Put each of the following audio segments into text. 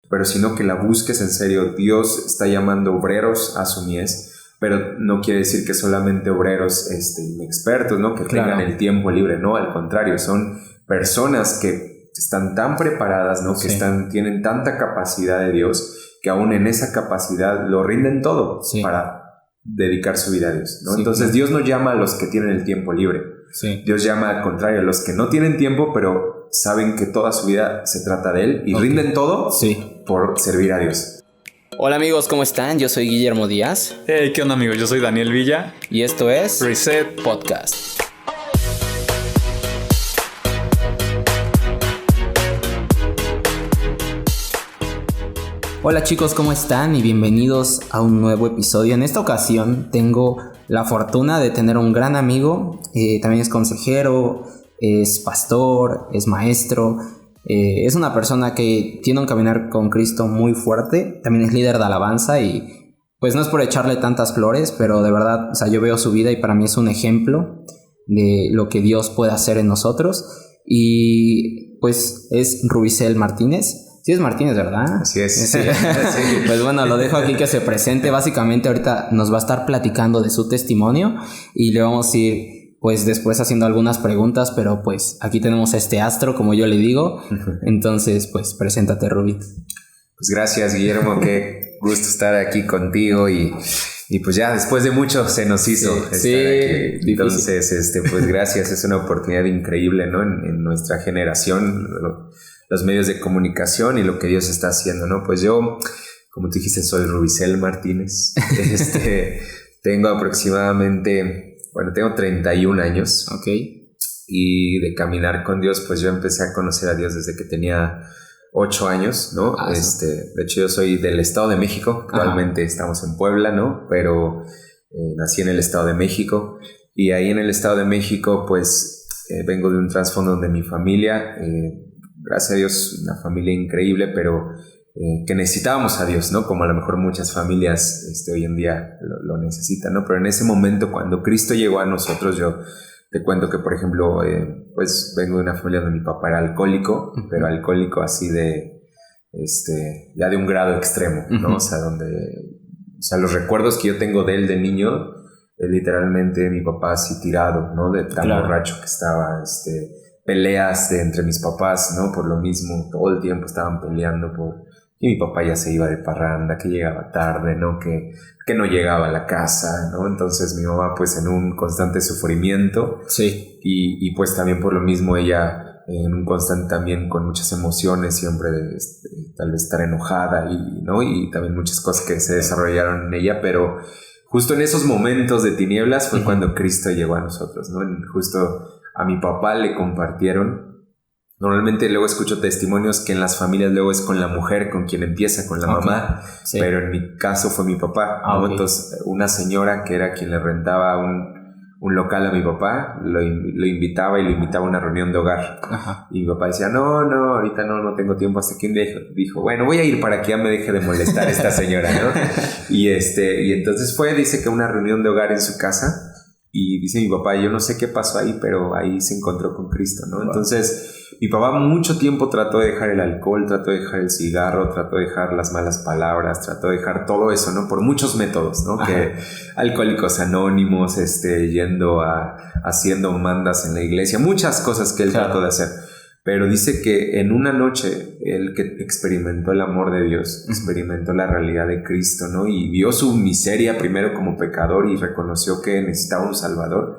pero sino que la busques en serio. Dios está llamando obreros a su mies, pero no quiere decir que solamente obreros inexpertos, ¿no? Que tengan el tiempo libre, no, al contrario, son personas que están tan preparadas, ¿no? Que tienen tanta capacidad de Dios, que aún en esa capacidad lo rinden todo para dedicar su vida a Dios, ¿no? Entonces Dios no llama a los que tienen el tiempo libre. Dios llama al contrario a los que no tienen tiempo, pero saben que toda su vida se trata de Él y rinden todo por servir a Dios. Hola amigos, ¿cómo están? Yo soy Guillermo Díaz. Hey, ¿qué onda amigos? Yo soy Daniel Villa. Y esto es Reset Podcast. Hola chicos, ¿cómo están? Y bienvenidos a un nuevo episodio. En esta ocasión tengo la fortuna de tener un gran amigo. También es consejero, es pastor, es maestro. Es una persona que tiene un caminar con Cristo muy fuerte. También es líder de alabanza y pues no es por echarle tantas flores, pero de verdad, o sea, yo veo su vida y para mí es un ejemplo de lo que Dios puede hacer en nosotros. Y pues es Rubicel Martínez. Sí es Martínez, ¿verdad? Así es. Sí. Pues bueno, lo dejo aquí que se presente. Básicamente ahorita nos va a estar platicando de su testimonio y le vamos a ir pues después haciendo algunas preguntas, pero pues aquí tenemos este astro, como yo le digo. Entonces, pues preséntate, Rubí. Pues gracias, Guillermo, qué gusto estar aquí contigo y pues ya después de mucho se nos hizo estar aquí. Entonces, pues gracias, es una oportunidad increíble, ¿no? En nuestra generación, los medios de comunicación y lo que Dios está haciendo, ¿no? Pues yo, como tú dijiste, soy Rubicel Martínez. Tengo aproximadamente, tengo 31 años. Ok. Y de caminar con Dios, pues yo empecé a conocer a Dios desde que tenía 8 años, ¿no? De hecho, yo soy del Estado de México. Actualmente estamos en Puebla, ¿no? Pero nací en el Estado de México. Y ahí en el Estado de México, pues vengo de un trasfondo donde mi familia... gracias a Dios, una familia increíble, pero que necesitábamos a Dios, ¿no? Como a lo mejor muchas familias hoy en día lo necesitan, ¿no? Pero en ese momento, cuando Cristo llegó a nosotros, yo te cuento que, por ejemplo, pues vengo de una familia donde mi papá era alcohólico, pero alcohólico así de, ya de un grado extremo, ¿no? O sea, los recuerdos que yo tengo de él de niño, literalmente mi papá así tirado, ¿no? De tan borracho que estaba, peleas entre mis papás, ¿no? Por lo mismo, todo el tiempo estaban peleando y mi papá ya se iba de parranda, que llegaba tarde, ¿no? Que no llegaba a la casa, ¿no? Entonces mi mamá pues en un constante sufrimiento. Sí. Y pues también por lo mismo ella en un constante también con muchas emociones, siempre tal vez estar enojada ¿no? Y también muchas cosas que se desarrollaron en ella, pero justo en esos momentos de tinieblas fue cuando Cristo llegó a nosotros, ¿no? Justo a mi papá le compartieron. Normalmente luego escucho testimonios que en las familias luego es con la mujer con quien empieza, con la mamá, pero en mi caso fue mi papá, ¿no? Okay. Entonces una señora que era quien le rentaba un local a mi papá, lo invitaba y lo invitaba a una reunión de hogar. Y mi papá decía, no, ahorita no tengo tiempo, hasta que un día dijo, bueno, voy a ir para que ya me deje de molestar esta señora, ¿no? y entonces dice que una reunión de hogar en su casa. Y dice mi papá, yo no sé qué pasó ahí, pero ahí se encontró con Cristo, ¿no? Wow. Entonces, mi papá mucho tiempo trató de dejar el alcohol, trató de dejar el cigarro, trató de dejar las malas palabras, trató de dejar todo eso, ¿no? Por muchos métodos, ¿no? Que Alcohólicos Anónimos, yendo haciendo mandas en la iglesia, muchas cosas que él trató de hacer. Pero dice que en una noche él que experimentó el amor de Dios, experimentó la realidad de Cristo, ¿no? Y vio su miseria primero como pecador y reconoció que necesitaba un Salvador.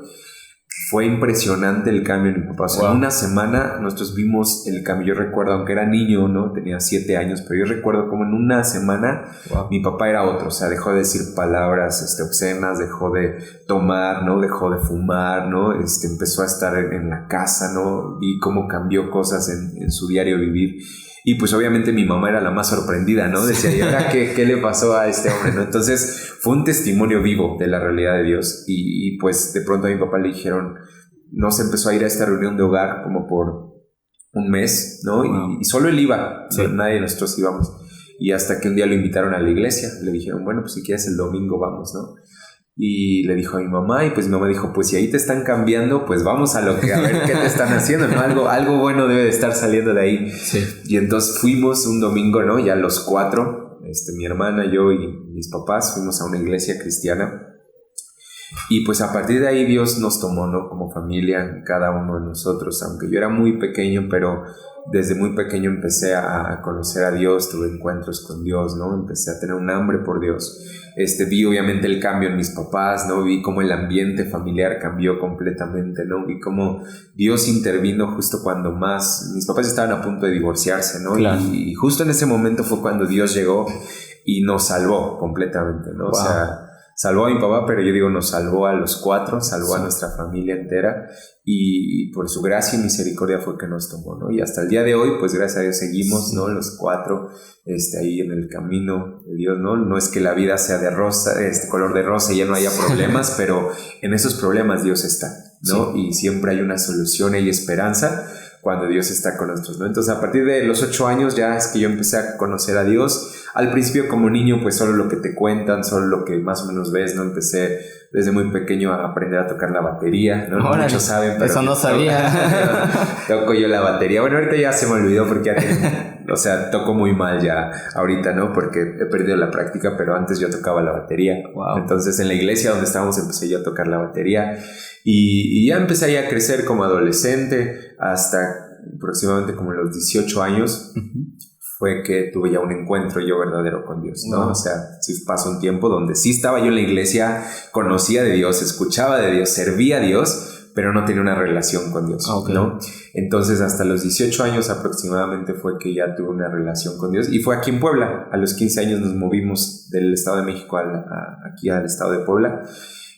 Fue impresionante el cambio en mi papá. O sea, en una semana nosotros vimos el cambio. Yo recuerdo, aunque era niño, ¿no? Tenía 7 años, pero yo recuerdo como en una semana mi papá era otro. O sea, dejó de decir palabras obscenas, dejó de tomar, ¿no? Dejó de fumar, ¿no? Empezó a estar en la casa, ¿no? Vi cómo cambió cosas en su diario vivir. Y pues obviamente mi mamá era la más sorprendida, ¿no? Decía, ¿y ahora qué le pasó a este hombre, no? Entonces fue un testimonio vivo de la realidad de Dios. Y pues de pronto a mi papá le dijeron, no se empezó a ir a esta reunión de hogar como por un mes, ¿no? Wow. Y solo él iba, nadie de nosotros íbamos. Y hasta que un día lo invitaron a la iglesia, le dijeron, bueno, pues si quieres el domingo vamos, ¿no? y le dijo a mi mamá, y pues mi mamá dijo, pues si ahí te están cambiando, pues vamos a ver qué te están haciendo, ¿no? Algo bueno debe de estar saliendo de ahí. Sí. Y entonces fuimos un domingo, ¿no? Ya los 4, mi hermana, yo y mis papás, fuimos a una iglesia cristiana. Y pues a partir de ahí Dios nos tomó, ¿no? Como familia, cada uno de nosotros, aunque yo era muy pequeño, pero desde muy pequeño empecé a conocer a Dios, tuve encuentros con Dios, ¿no? Empecé a tener un hambre por Dios. Vi obviamente el cambio en mis papás, ¿no? Vi cómo el ambiente familiar cambió completamente, ¿no? Vi cómo Dios intervino justo cuando más... Mis papás estaban a punto de divorciarse, ¿no? Claro. Y justo en ese momento fue cuando Dios llegó y nos salvó completamente, ¿no? Wow. O sea, salvó a mi papá, pero yo digo, nos salvó a los 4, salvó a nuestra familia entera, y por su gracia y misericordia fue que nos tomó, ¿no? Y hasta el día de hoy, pues gracias a Dios seguimos, ¿no? Los 4, ahí en el camino de Dios, ¿no? No es que la vida sea de rosa, color de rosa y ya no haya problemas, pero en esos problemas Dios está, ¿no? Sí. Y siempre hay una solución, hay esperanza cuando Dios está con nosotros, ¿no? Entonces a partir de los 8 años ya es que yo empecé a conocer a Dios. Al principio como niño pues solo lo que te cuentan, solo lo que más o menos ves, ¿no? Empecé desde muy pequeño a aprender a tocar la batería, ¿no? Órale, muchos saben, pero eso no sabía. Toco yo la batería. Bueno, ahorita ya se me olvidó porque ya o sea, toco muy mal ya ahorita, ¿no? Porque he perdido la práctica, pero antes yo tocaba la batería. Wow. Entonces en la iglesia donde estábamos empecé yo a tocar la batería y ya empecé ahí a crecer como adolescente hasta aproximadamente como los 18 años. Fue que tuve ya un encuentro yo verdadero con Dios, ¿no? O sea, sí pasó un tiempo donde sí estaba yo en la iglesia, conocía de Dios, escuchaba de Dios, servía a Dios, pero no tenía una relación con Dios, ¿no? Entonces hasta los 18 años aproximadamente fue que ya tuve una relación con Dios, y fue aquí en Puebla. A los 15 años nos movimos del Estado de México aquí al Estado de Puebla,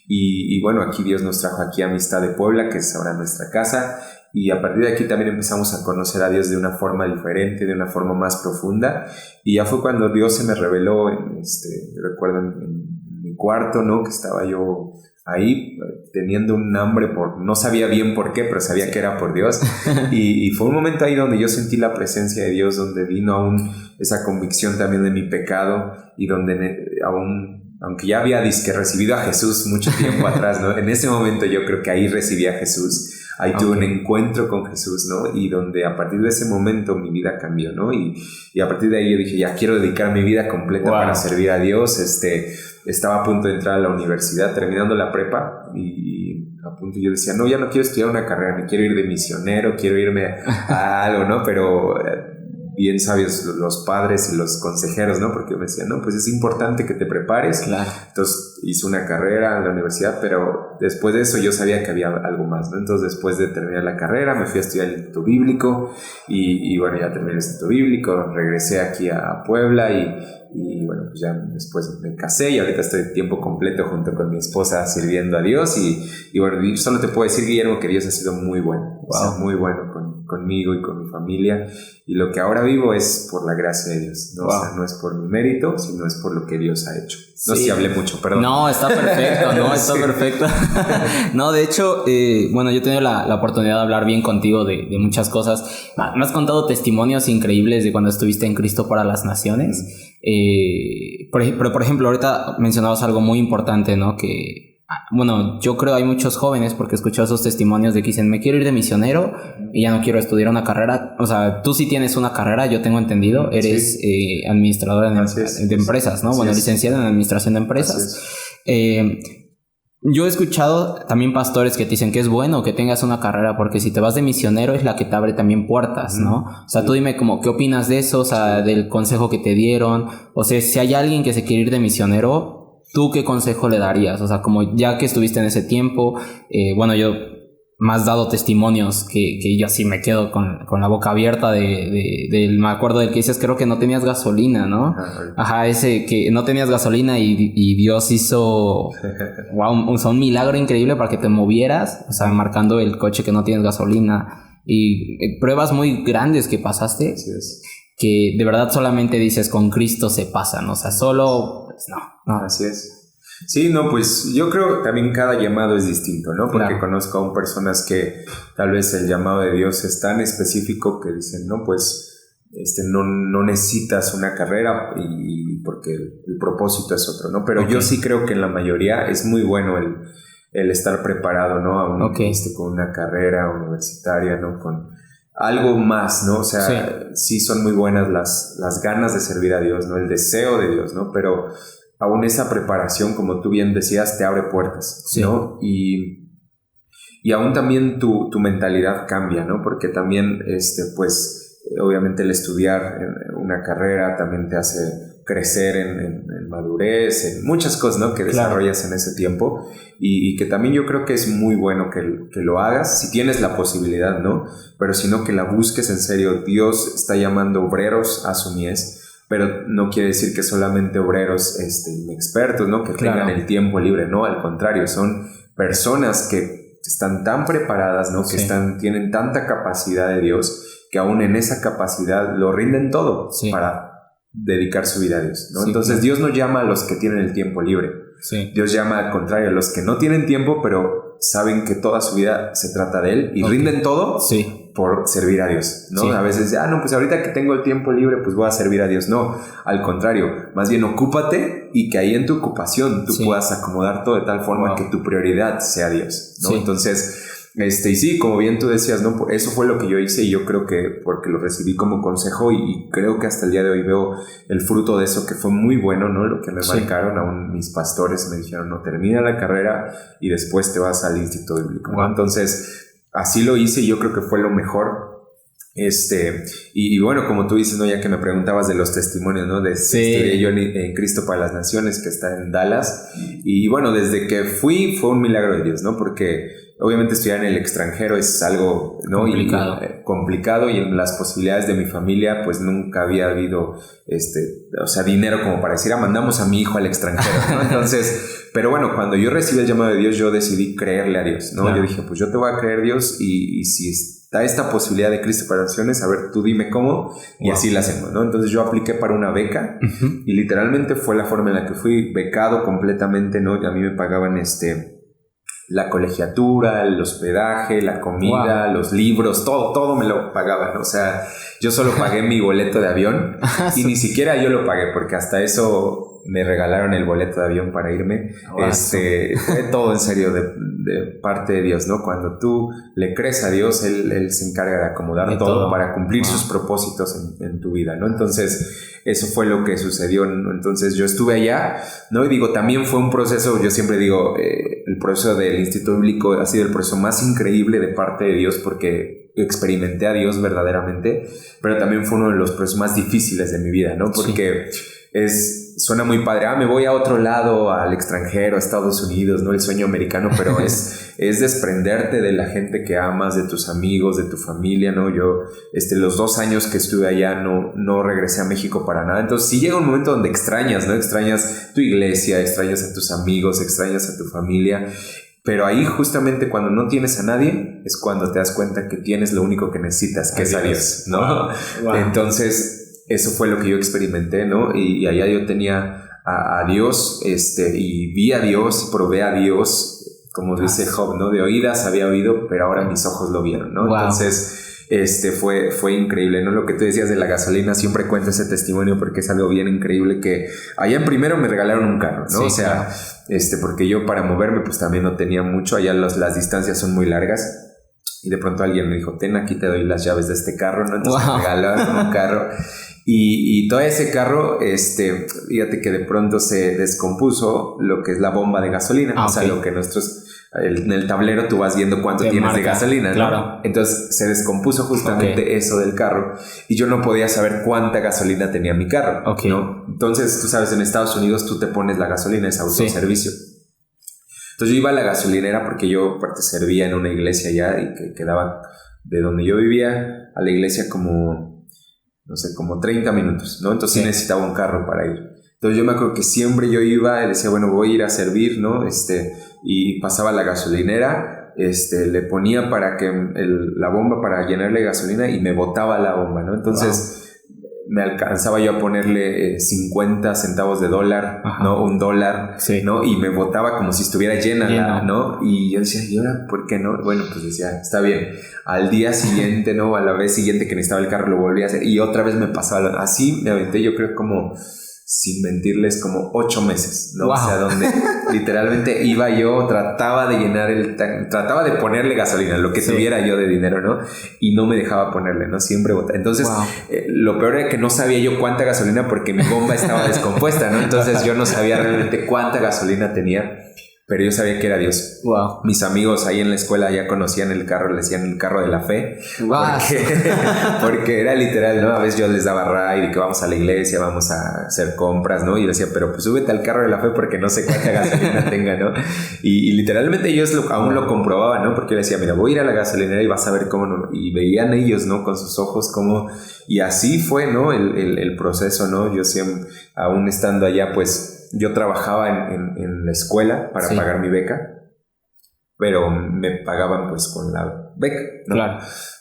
y bueno, aquí Dios nos trajo aquí a Amistad de Puebla, que es ahora nuestra casa. Y a partir de aquí también empezamos a conocer a Dios de una forma diferente, de una forma más profunda. Y ya fue cuando Dios se me reveló, recuerdo en mi cuarto, ¿no? Que estaba yo ahí teniendo un hambre no sabía bien por qué, pero sabía que era por Dios. Y fue un momento ahí donde yo sentí la presencia de Dios, donde vino aún esa convicción también de mi pecado, y donde aunque ya había recibido a Jesús mucho tiempo atrás, ¿no? En ese momento yo creo que ahí recibí a Jesús. Ahí tuve un encuentro con Jesús, ¿no? Y donde a partir de ese momento mi vida cambió, ¿no? Y a partir de ahí yo dije, ya quiero dedicar mi vida completa para servir a Dios. Estaba a punto de entrar a la universidad, terminando la prepa, y a punto yo decía, no, ya no quiero estudiar una carrera, me quiero ir de misionero, quiero irme a algo, ¿no? Pero bien sabios los padres y los consejeros, ¿no? Porque me decían, no, pues es importante que te prepares. Claro. Entonces hice una carrera en la universidad, pero después de eso yo sabía que había algo más, ¿no? Entonces después de terminar la carrera me fui a estudiar el Instituto Bíblico, y bueno, ya terminé el Instituto Bíblico, regresé aquí a Puebla, y bueno, pues ya después me casé, y ahorita estoy tiempo completo junto con mi esposa sirviendo a Dios, y bueno, solo te puedo decir, Guillermo, que Dios ha sido muy bueno. Wow. O sea, muy bueno conmigo y con mi familia, y lo que ahora vivo es por la gracia de Dios, ¿no? Wow. O sea, no es por mi mérito, sino es por lo que Dios ha hecho. No sé si hablé mucho, perdón. No, está perfecto, no, está perfecto. No, de hecho, bueno, yo he tenido la oportunidad de hablar bien contigo de muchas cosas. Me has contado testimonios increíbles de cuando estuviste en Cristo para las Naciones. Pero, por ejemplo, ahorita mencionabas algo muy importante, ¿no? Que, bueno, yo creo hay muchos jóvenes, porque he escuchado esos testimonios de que dicen, me quiero ir de misionero y ya no quiero estudiar una carrera. O sea, tú sí tienes una carrera, yo tengo entendido, eres administradora de empresas, ¿no? Bueno, licenciada en administración de empresas. Yo he escuchado también pastores que te dicen que es bueno que tengas una carrera, porque si te vas de misionero es la que te abre también puertas, ¿no? O sea, tú dime como, ¿qué opinas de eso? O sea, del consejo que te dieron. O sea, si hay alguien que se quiere ir de misionero, ¿tú qué consejo le darías? O sea, como ya que estuviste en ese tiempo, bueno, yo me has dado testimonios que yo sí me quedo con la boca abierta me acuerdo del que dices, creo que no tenías gasolina, ¿no? Ajá, ese que no tenías gasolina y Dios hizo un milagro increíble para que te movieras, o sea, marcando el coche que no tienes gasolina, y pruebas muy grandes que pasaste. Así es. Que de verdad solamente dices, con Cristo se pasan, o sea, solo, pues no. Así es. Sí, no, pues yo creo que también cada llamado es distinto, ¿no? Porque conozco a personas que tal vez el llamado de Dios es tan específico que dicen, no, pues no necesitas una carrera y porque el propósito es otro, ¿no? Pero yo sí creo que en la mayoría es muy bueno el estar preparado, ¿no? Aún con una carrera universitaria, ¿no? Con algo más, ¿no? O sea, sí son muy buenas las ganas de servir a Dios, ¿no? El deseo de Dios, ¿no? Pero aún esa preparación, como tú bien decías, te abre puertas, ¿no? Y aún también tu mentalidad cambia, ¿no? Porque también, pues, obviamente el estudiar una carrera también te hace crecer en madurez, en muchas cosas, ¿no? Que desarrollas en ese tiempo y que también yo creo que es muy bueno que lo hagas, si tienes la posibilidad, ¿no? Pero si no, que la busques en serio. Dios está llamando obreros a su mies, pero no quiere decir que solamente obreros inexpertos, ¿no? Que tengan el tiempo libre, no, al contrario, son personas que están tan preparadas, ¿no? Que tienen tanta capacidad de Dios, que aún en esa capacidad lo rinden todo para dedicar su vida a Dios, ¿no? Entonces Dios no llama a los que tienen el tiempo libre. Dios llama al contrario a los que no tienen tiempo, pero saben que toda su vida se trata de Él y rinden todo por servir a Dios, ¿no? A veces, no, pues ahorita que tengo el tiempo libre, pues voy a servir a Dios. No, al contrario, más bien ocúpate y que ahí en tu ocupación tú puedas acomodar todo de tal forma que tu prioridad sea Dios, ¿no? Entonces, y sí, como bien tú decías, ¿no? Eso fue lo que yo hice y yo creo que porque lo recibí como consejo y creo que hasta el día de hoy veo el fruto de eso, que fue muy bueno, ¿no? Lo que me marcaron, aún mis pastores me dijeron, no, termina la carrera y después te vas al Instituto Bíblico, ¿no? Entonces, así lo hice y yo creo que fue lo mejor. Y bueno, como tú dices, ¿no? Ya que me preguntabas de los testimonios, ¿no? Estudié yo en Cristo para las Naciones, que está en Dallas, y bueno, desde que fue un milagro de Dios, ¿no? Porque obviamente estudiar en el extranjero es algo, ¿no? complicado y en las posibilidades de mi familia pues nunca había habido dinero como para decir, mandamos a mi hijo al extranjero, ¿no? Entonces, pero bueno, cuando yo recibí el llamado de Dios, yo decidí creerle a Dios, ¿no? Yo dije, pues yo te voy a creer, Dios, y si está esta posibilidad de Cristo para las Naciones, a ver, tú dime cómo, y así la hacemos, ¿no? Entonces yo apliqué para una beca y literalmente fue la forma en la que fui becado completamente, ¿no? A mí me pagaban la colegiatura, el hospedaje, la comida, los libros, todo me lo pagaban, ¿no? O sea, yo solo pagué mi boleto de avión y ni siquiera yo lo pagué porque hasta eso me regalaron el boleto de avión para irme. Fue todo en serio de parte de Dios, ¿no? Cuando tú le crees a Dios, Él se encarga de acomodar todo para cumplir sus propósitos en tu vida, ¿no? Entonces, eso fue lo que sucedió, ¿no? Entonces yo estuve allá, ¿no? Y digo, también fue un proceso, yo siempre digo, el proceso del Instituto Bíblico ha sido el proceso más increíble de parte de Dios porque experimenté a Dios verdaderamente, pero también fue uno de los procesos más difíciles de mi vida, ¿no? Porque suena muy padre, me voy a otro lado, al extranjero, a Estados Unidos, ¿no? El sueño americano, pero es desprenderte de la gente que amas, de tus amigos, de tu familia, ¿no? Yo, los 2 años que estuve allá no regresé a México para nada. Entonces sí llega un momento donde extrañas, ¿no? Extrañas tu iglesia, extrañas a tus amigos, extrañas a tu familia. Pero ahí justamente cuando no tienes a nadie es cuando te das cuenta que tienes lo único que necesitas, que es a Dios, ¿no? Wow. Entonces eso fue lo que yo experimenté, ¿no? Y allá yo tenía a Dios, y vi a Dios, probé a Dios, como dice Job, ¿no? De oídas había oído, pero ahora mis ojos lo vieron, ¿no? Wow. Entonces, fue increíble, ¿no? Lo que tú decías de la gasolina, siempre cuento ese testimonio porque es algo bien increíble, que allá en primero me regalaron un carro, ¿no? Sí, o sea, porque yo para moverme pues también no tenía mucho, allá las distancias son muy largas. Y de pronto alguien me dijo, ten, aquí te doy las llaves de este carro, ¿no? Entonces me regalaron un carro. Y todo ese carro, fíjate que de pronto se descompuso lo que es la bomba de gasolina. O sea, lo que en el tablero tú vas viendo cuánto tienes marca de gasolina, ¿no? Claro. Entonces se descompuso justamente eso del carro y yo no podía saber cuánta gasolina tenía mi carro, ¿no? Entonces, tú sabes, en Estados Unidos tú te pones la gasolina, es autoservicio. Entonces yo iba a la gasolinera porque yo aparte servía en una iglesia allá y que quedaba de donde yo vivía a la iglesia como 30 minutos, ¿no? Entonces sí necesitaba un carro para ir. Entonces yo me acuerdo que siempre yo iba y decía, bueno, voy a ir a servir, ¿no? Y pasaba a la gasolinera, le ponía para que la bomba para llenarle gasolina y me botaba la bomba, ¿no? Entonces me alcanzaba yo a ponerle 50 centavos de dólar, ¿no? $1, sí, ¿no? Y me botaba como si estuviera llena. ¿No? Y yo decía, ¿y ahora por qué no? Bueno, pues decía, está bien. Al día siguiente, ¿no? A la vez siguiente que necesitaba el carro lo volví a hacer y otra vez me pasaba. Así me aventé, yo creo, como, sin mentirles, como 8 meses, ¿no? Wow. O sea, donde literalmente iba yo, trataba de llenar trataba de ponerle gasolina, lo que tuviera yo de dinero, ¿no? Y no me dejaba ponerle, ¿no? Siempre botaba. Entonces, lo peor era que no sabía yo cuánta gasolina porque mi bomba estaba descompuesta, ¿no? Entonces yo no sabía realmente cuánta gasolina tenía. Pero yo sabía que era Dios. Wow. Mis amigos ahí en la escuela ya conocían el carro, le decían el carro de la fe. Wow. Porque era literal, ¿no? A veces yo les daba ride y que vamos a la iglesia, vamos a hacer compras, ¿no? Y yo decía, pero pues súbete al carro de la fe porque no sé cuánta gasolina tenga, ¿no? Y literalmente ellos aún lo comprobaban, ¿no? Porque yo les decía, mira, voy a ir a la gasolinera y vas a ver cómo no. Y veían ellos, ¿no? Con sus ojos cómo... Y así fue, ¿no? El proceso, ¿no? Yo siempre, aún estando allá, pues... Yo trabajaba en la escuela para pagar mi beca, pero me pagaban pues con la beca, ¿no? Claro.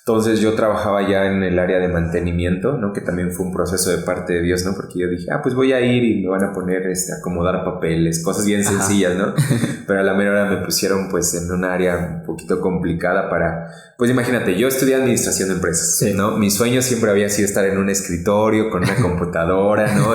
Entonces yo trabajaba ya en el área de mantenimiento, ¿no? Que también fue un proceso de parte de Dios, ¿no? Porque yo dije, pues voy a ir y me van a poner acomodar papeles, cosas bien sencillas, ¿no? Pero a la mera hora me pusieron pues en un área un poquito complicada para... Pues imagínate, yo estudié administración de empresas, ¿no? Mi sueño siempre había sido estar en un escritorio con una computadora, ¿no?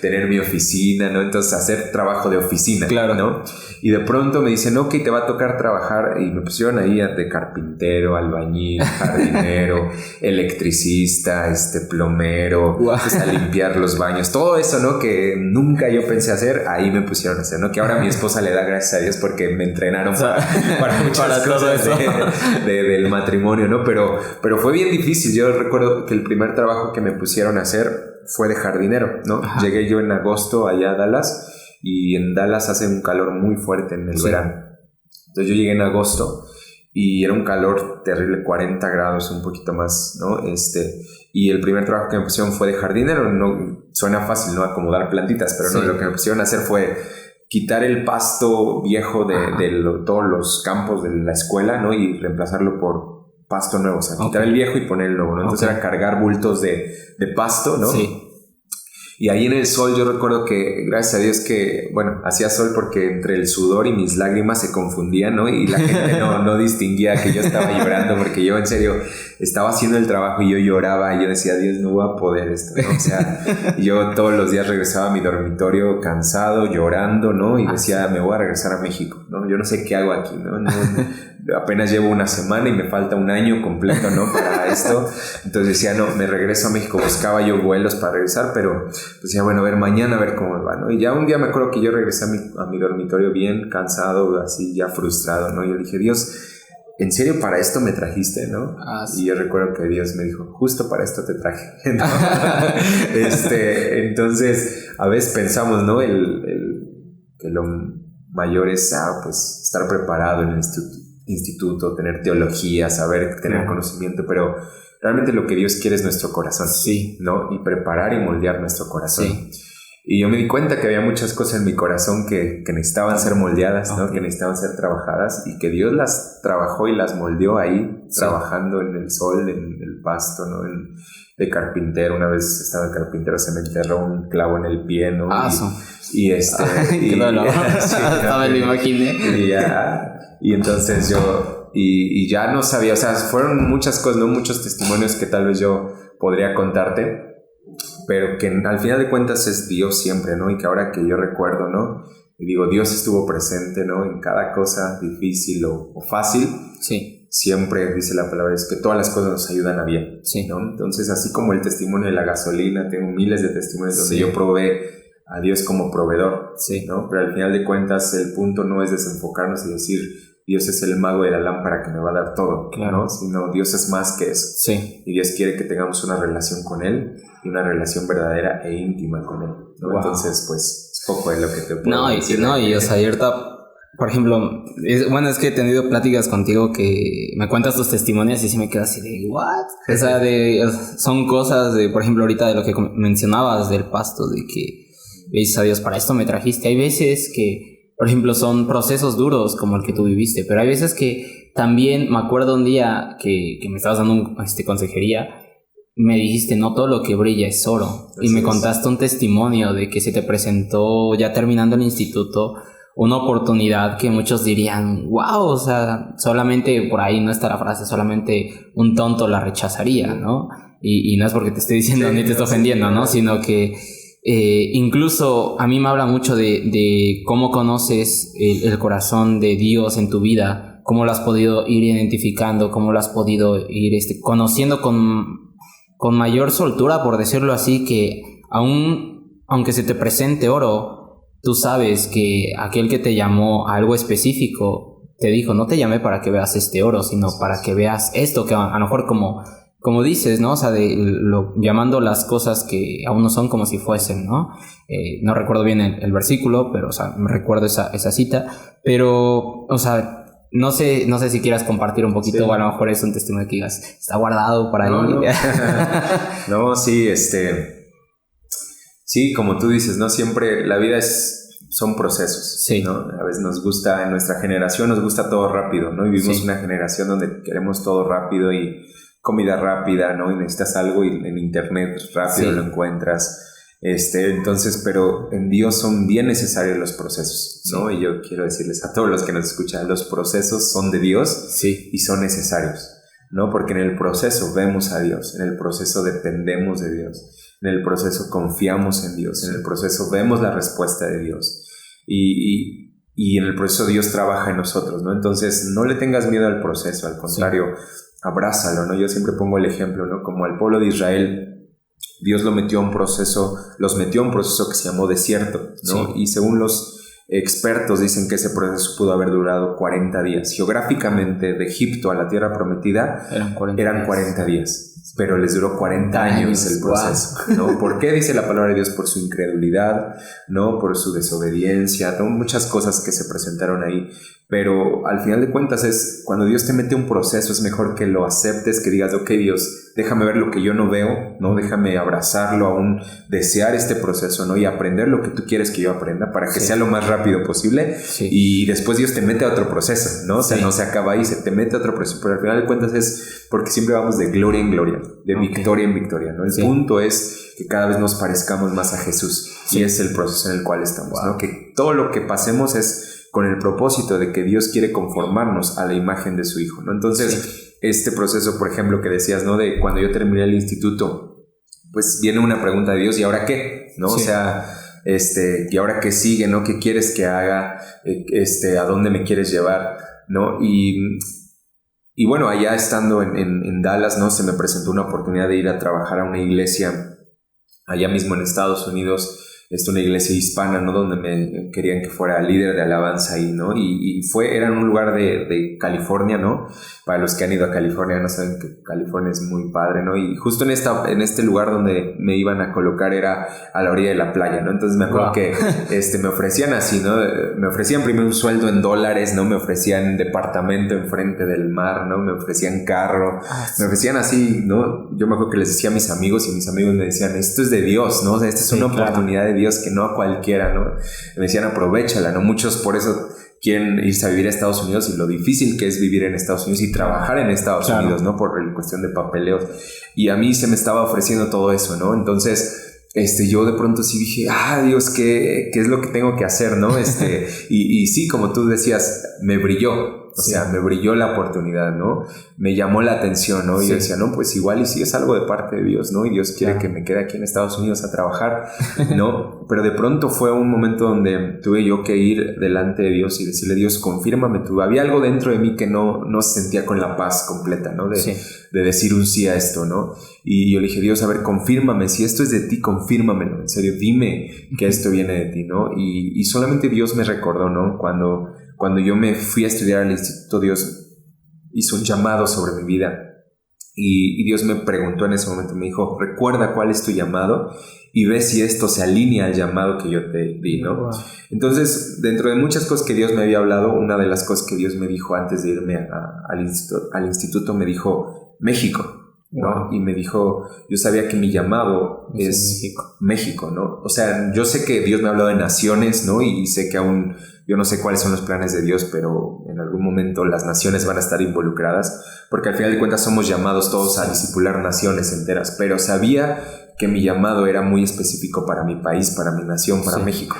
Tener mi oficina, ¿no? Entonces hacer trabajo de oficina, claro, ¿no? Y de pronto me dicen, ok, te va a tocar trabajar, y me pusieron ahí de carpintero, albañil, jardinero, electricista, plomero, wow, pues a limpiar los baños, todo eso, ¿no? Que nunca yo pensé hacer, ahí me pusieron a hacer, ¿no? Que ahora mi esposa le da gracias a Dios porque me entrenaron para muchas cosas todo eso. Del matrimonio, ¿no? Pero fue bien difícil. Yo recuerdo que el primer trabajo que me pusieron a hacer fue de jardinero, ¿no? Llegué yo en agosto allá a Dallas, y en Dallas hace un calor muy fuerte en el verano. Entonces yo llegué en agosto y era un calor terrible, 40 grados, un poquito más, ¿no? Y el primer trabajo que me pusieron fue de jardinero. No suena fácil, ¿no? Acomodar plantitas, pero no, lo que me pusieron a hacer fue quitar el pasto viejo de todos los campos de la escuela, ¿no? Y reemplazarlo por pasto nuevo, o sea, quitar el viejo y poner el nuevo, ¿no? Entonces era cargar bultos de pasto, ¿no? Sí. Y ahí en el sol yo recuerdo que, gracias a Dios que, bueno, hacía sol porque entre el sudor y mis lágrimas se confundían, ¿no? Y la gente no distinguía que yo estaba llorando, porque yo en serio estaba haciendo el trabajo y yo lloraba y yo decía, Dios, no voy a poder esto, ¿no? O sea, yo todos los días regresaba a mi dormitorio cansado, llorando, ¿no? Y decía, me voy a regresar a México, ¿no? Yo no sé qué hago aquí, ¿no? Apenas llevo una semana y me falta un año completo, ¿no? Para esto. Entonces decía, no, me regreso a México. Buscaba yo vuelos para regresar, pero decía, bueno, a ver, mañana a ver cómo va, ¿no? Y ya un día me acuerdo que yo regresé a mi dormitorio bien cansado, así ya frustrado, ¿no? Y yo dije, Dios, ¿en serio para esto me trajiste, no? Sí. Y yo recuerdo que Dios me dijo, justo para esto te traje, ¿no? Entonces, a veces pensamos, ¿no? Que lo mayor es, pues, estar preparado en el instituto, tener teología, saber, tener conocimiento, pero realmente lo que Dios quiere es nuestro corazón, ¿no? Y preparar y moldear nuestro corazón. Sí. Y yo me di cuenta que había muchas cosas en mi corazón que necesitaban ser moldeadas, ¿no? Que necesitaban ser trabajadas, y que Dios las trabajó y las moldeó ahí, trabajando en el sol, en el pasto, ¿no? De carpintero. Una vez estaba de carpintero, se me enterró un clavo en el pie, ¿no? Qué dolor. Me lo imaginé. Y entonces yo... Y ya no sabía, o sea, fueron muchas cosas, ¿no? Muchos testimonios que tal vez yo podría contarte, pero que al final de cuentas es Dios siempre, ¿no? Y que ahora que yo recuerdo, ¿no? Y digo, Dios estuvo presente, ¿no? En cada cosa difícil o fácil. Sí. Siempre dice la palabra, es que todas las cosas nos ayudan a bien, ¿no? Entonces, así como el testimonio de la gasolina, tengo miles de testimonios donde yo probé a Dios como proveedor, ¿no? Pero al final de cuentas el punto no es desenfocarnos y decir, Dios es el mago de la lámpara que me va a dar todo, ¿no? Sino Dios es más que eso. Sí. Y Dios quiere que tengamos una relación con Él, y una relación verdadera e íntima con Él, ¿no? Wow. Entonces, pues, es poco de lo que te puedo decir. Y o sea, ahorita, por ejemplo, es que he tenido pláticas contigo que me cuentas tus testimonios y sí me quedo así de, ¿what? O sea, son cosas de, por ejemplo, ahorita de lo que mencionabas del pasto, de que, gracias a Dios, para esto me trajiste. Hay veces que, por ejemplo, son procesos duros como el que tú viviste, pero hay veces que también me acuerdo un día que me estabas dando consejería, me dijiste, no todo lo que brilla es oro. Y me contaste un testimonio de que se te presentó, ya terminando el instituto, una oportunidad que muchos dirían, wow, o sea, solamente, por ahí no está la frase, solamente un tonto la rechazaría, ¿no? Y no es porque te esté diciendo ni te esté ofendiendo, ¿no? Sino que incluso a mí me habla mucho de cómo conoces el corazón de Dios en tu vida, cómo lo has podido ir identificando, cómo lo has podido ir conociendo con mayor soltura, por decirlo así, que aunque se te presente oro, tú sabes que aquel que te llamó a algo específico te dijo, no te llamé para que veas este oro, sino para que veas esto, que a lo mejor como dices, ¿no? O sea, llamando las cosas que aún no son como si fuesen, ¿no? No recuerdo bien el versículo, pero, o sea, me recuerdo esa cita, pero, o sea, no sé si quieras compartir un poquito, o a lo mejor es un testimonio que digas, está guardado por ahí. No, sí, sí, como tú dices, ¿no? Siempre la vida son procesos, sí, ¿no? A veces en nuestra generación nos gusta todo rápido, ¿no? Y vivimos una generación donde queremos todo rápido y comida rápida, ¿no? Y necesitas algo y en internet rápido lo encuentras. Entonces, pero en Dios son bien necesarios los procesos, ¿no? Y yo quiero decirles a todos los que nos escuchan, los procesos son de Dios y son necesarios, ¿no? Porque en el proceso vemos a Dios, en el proceso dependemos de Dios, en el proceso confiamos en Dios, en el proceso vemos la respuesta de Dios y en el proceso Dios trabaja en nosotros, ¿no? Entonces, no le tengas miedo al proceso, al contrario, abrázalo, ¿no? Yo siempre pongo el ejemplo, ¿no? Como al pueblo de Israel, Dios los metió a un proceso que se llamó desierto, ¿no? Y según los expertos dicen que ese proceso pudo haber durado 40 días. Geográficamente, de Egipto a la tierra prometida eran 40 días. Pero les duró 40 años el proceso, ¿no? ¿Por qué dice la palabra de Dios? Por su incredulidad, ¿no? Por su desobediencia, ¿no? Muchas cosas que se presentaron ahí. Pero al final de cuentas cuando Dios te mete un proceso, es mejor que lo aceptes, que digas, ok, Dios, déjame ver lo que yo no veo, ¿no? Déjame abrazarlo, aún desear este proceso, ¿no? Y aprender lo que tú quieres que yo aprenda para que sea lo más rápido posible. Y después Dios te mete a otro proceso, ¿no? O sea, no se acaba ahí, se te mete a otro proceso. Pero al final de cuentas es porque siempre vamos de gloria en gloria, de victoria en victoria, ¿no? El punto es que cada vez nos parezcamos más a Jesús. Y es el proceso en el cual estamos, ¿no? Que todo lo que pasemos es con el propósito de que Dios quiere conformarnos a la imagen de su Hijo, ¿no? Entonces, este proceso, por ejemplo, que decías, ¿no? De cuando yo terminé el instituto, pues viene una pregunta de Dios, ¿y ahora qué? ¿No? O sea, ¿y ahora qué sigue? ¿No? ¿Qué quieres que haga? ¿A dónde me quieres llevar? ¿No? Y bueno, allá estando en Dallas, ¿no? Se me presentó una oportunidad de ir a trabajar a una iglesia allá mismo en Estados Unidos, una iglesia hispana, ¿no? Donde me querían que fuera líder de alabanza ahí, ¿no? Era en un lugar de California, ¿no? Para los que han ido a California, no saben que California es muy padre, ¿no? Y justo en este lugar donde me iban a colocar era a la orilla de la playa, ¿no? Entonces me acuerdo que me ofrecían así, ¿no? Me ofrecían primero un sueldo en dólares, ¿no? Me ofrecían departamento enfrente del mar, ¿no? Me ofrecían carro, me ofrecían así, ¿no? Yo me acuerdo que les decía a mis amigos y mis amigos me decían, esto es de Dios, ¿no? O sea, esta es una oportunidad de Dios que no a cualquiera, ¿no? Me decían, aprovéchala, ¿no? Muchos por eso quieren irse a vivir a Estados Unidos y lo difícil que es vivir en Estados Unidos y trabajar en Estados Unidos, ¿no? Por cuestión de papeleos. Y a mí se me estaba ofreciendo todo eso, ¿no? Entonces, yo de pronto sí dije, Dios, ¿qué es lo que tengo que hacer, ¿no? Y sí, como tú decías, me brilló. O sea, me brilló la oportunidad, ¿no? Me llamó la atención, ¿no? Y yo decía, no, pues igual y sí es algo de parte de Dios, ¿no? Y Dios quiere que me quede aquí en Estados Unidos a trabajar, ¿no? Pero de pronto fue un momento donde tuve yo que ir delante de Dios y decirle, Dios, confírmame tú. Había algo dentro de mí que no se sentía con la paz completa, ¿no? De decir un sí a esto, ¿no? Y yo le dije, Dios, a ver, confírmame. Si esto es de ti, confírmamelo. En serio, dime que esto viene de ti, ¿no? Y solamente Dios me recordó, ¿no? Cuando yo me fui a estudiar al instituto, Dios hizo un llamado sobre mi vida y Dios me preguntó en ese momento, me dijo, recuerda cuál es tu llamado y ve si esto se alinea al llamado que yo te di, ¿no? Wow. Entonces, dentro de muchas cosas que Dios me había hablado, una de las cosas que Dios me dijo antes de irme al instituto me dijo, México. ¿No? Y me dijo, yo sabía que mi llamado es México, ¿no? O sea, yo sé que Dios me ha hablado de naciones, ¿no? Y sé que aún yo no sé cuáles son los planes de Dios, pero en algún momento las naciones van a estar involucradas, porque al final de cuentas somos llamados todos a discipular naciones enteras, pero sabía que mi llamado era muy específico para mi país, para mi nación, para México.